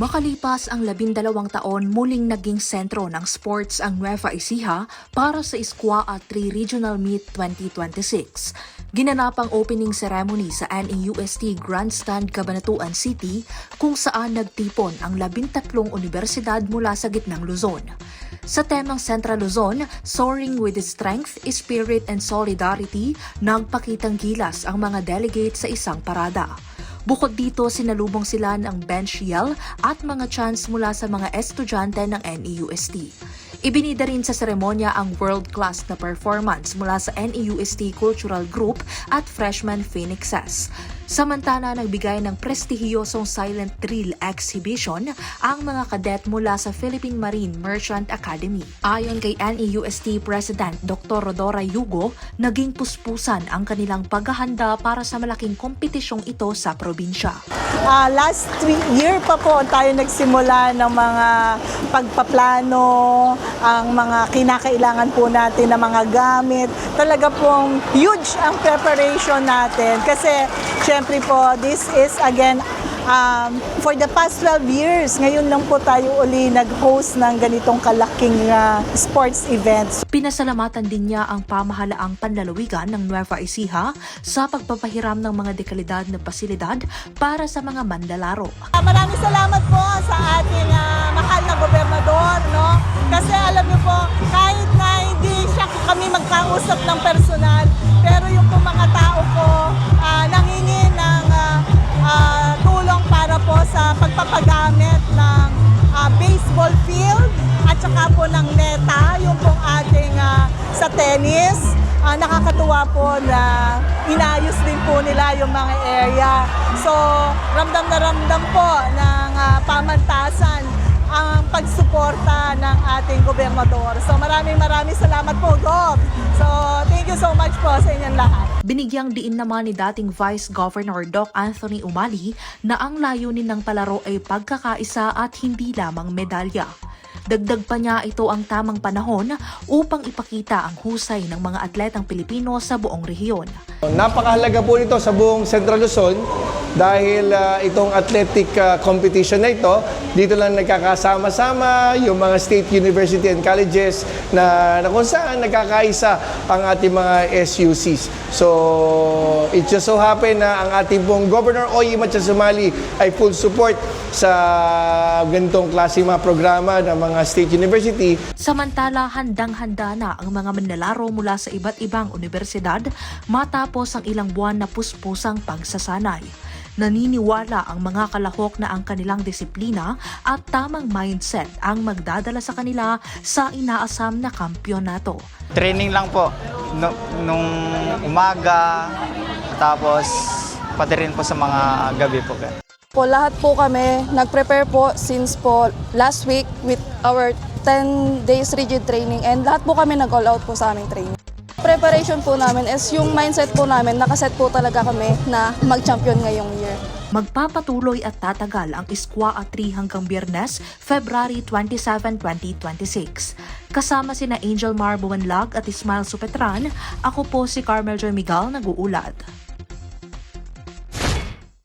Makalipas ang 12 taon, muling naging sentro ng sports ang Nueva Ecija para sa SCUA 3 Regional Meet 2026. Ginanap ang opening ceremony sa NEUST Grandstand, Cabanatuan City kung saan nagtipon ang 13 universidad mula sa gitnang Luzon. Sa temang Central Luzon, Soaring with Strength, Spirit and Solidarity, nagpakitang gilas ang mga delegates sa isang parada. Bukod dito, sinalubong sila ng bench yell at mga chants mula sa mga estudyante ng NEUST. Ibinida rin sa seremonya ang world-class na performance mula sa NEUST Cultural Group at Freshman Phoenixes. Samantala, nagbigay ng prestihiyosong silent drill exhibition ang mga kadet mula sa Philippine Marine Merchant Academy. Ayon kay NEUST President Dr. Rodora Yugo, naging puspusan ang kanilang paghahanda para sa malaking kompetisyong ito sa probinsya. Last year pa po tayo nagsimula ng mga pagpaplano, ang mga kinakailangan po natin na mga gamit. Talaga pong huge ang preparation natin kasi syempre po, this is again, for the past 12 years, ngayon lang po tayo uli nag-host ng ganitong kalaking sports events. Pinasalamatan din niya ang pamahalaang panlalawigan ng Nueva Ecija sa pagpapahiram ng mga dekalidad na pasilidad para sa mga manlalaro. Maraming salamat po sa ating mahal na gobernador, no? Kasi alam niyo po, kahit na hindi siya kami magkausap ng personal, pero yung po mga tao ko nangingi ng tulong para po sa pagpapagamit ng baseball field at saka po ng neta, yung pong ating sa tennis. Nakakatuwa po na inayos din po nila yung mga area. So, ramdam na ramdam po ng pamantasan ang pagsuporta ng ating gobernador. So maraming salamat po, Gob. So thank you so much po sa inyong lahat. Binigyang diin naman ni dating Vice Governor Doc Anthony Umali na ang layunin ng palaro ay pagkakaisa at hindi lamang medalya. Dagdag pa niya, ito ang tamang panahon upang ipakita ang husay ng mga atletang Pilipino sa buong rehiyon. Napakahalaga po nito sa buong Central Luzon dahil itong athletic competition na ito, dito lang nagkakasama-sama yung mga state university and colleges na kung saan nagkakaisa ang ating mga SUCs. So, it just so happen na ang ating pong Governor Oy Imatcha Sumali ay full support sa ganitong klase mga programa ng mga state university. Samantala, handang-handa na ang mga manlalaro mula sa iba't ibang universidad matapos ang ilang buwan na puspusang pagsasanay. Naniniwala ang mga kalahok na ang kanilang disiplina at tamang mindset ang magdadala sa kanila sa inaasam na kampyonato. Training lang po nung umaga, tapos pati rin po sa mga gabi po. Po, lahat po kami nag-prepare po since po last week with our 10 days rigid training, and lahat po kami nag-all out po sa aming training. Preparation po namin is yung mindset po namin, nakaset po talaga kami na mag-champion ngayong year. Magpapatuloy at tatagal ang SCUA 3 hanggang Biyernes, February 27, 2026. Kasama sina Angel Mar Buwanlag at Ismael Supetran, ako po si Carmel Joy Miguel, nag-uulat.